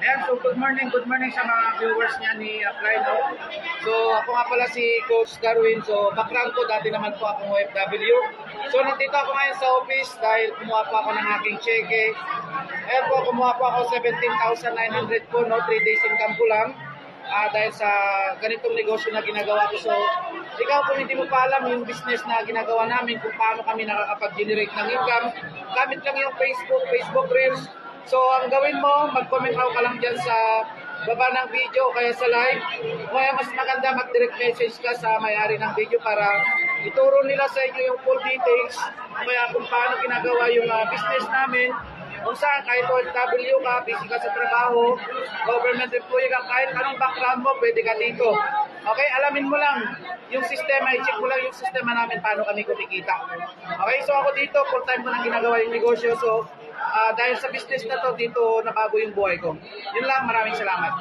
Ayan, so good morning sa mga viewers niya ni Apply, no? So ako nga pala si Coach Darwin. So background ko, dati naman po akong OFW. So nandito ako ngayon sa office dahil kumuha po ako ng aking cheque. Ayan po, kumuha po ako 17,900 po, no? 3 days income ko lang. Dahil sa ganitong negosyo na ginagawa ko. So ikaw kung hindi mo pa alam yung business na ginagawa namin, kung paano kami nakakapag-generate ng income, gamit lang yung Facebook Reels. So, ang gawin mo, mag-comment ka lang dyan sa baba ng video kaya sa live. Kaya mas maganda mag-direct message ka sa may-ari ng video para ituro nila sa inyo yung full details. Kaya kung paano ginagawa yung business namin, kung saan kahit OFW ka, busy ka sa trabaho, government employee ka, kahit anong background mo, pwede ka dito. Okay, alamin mo lang yung sistema, i-check mo lang yung sistema namin paano kami kumikita. Okay, so ako dito, full time ko nang ginagawa yung negosyo. So, dahil sa business na to, dito nabago yung buhay ko. Yun lang, maraming salamat.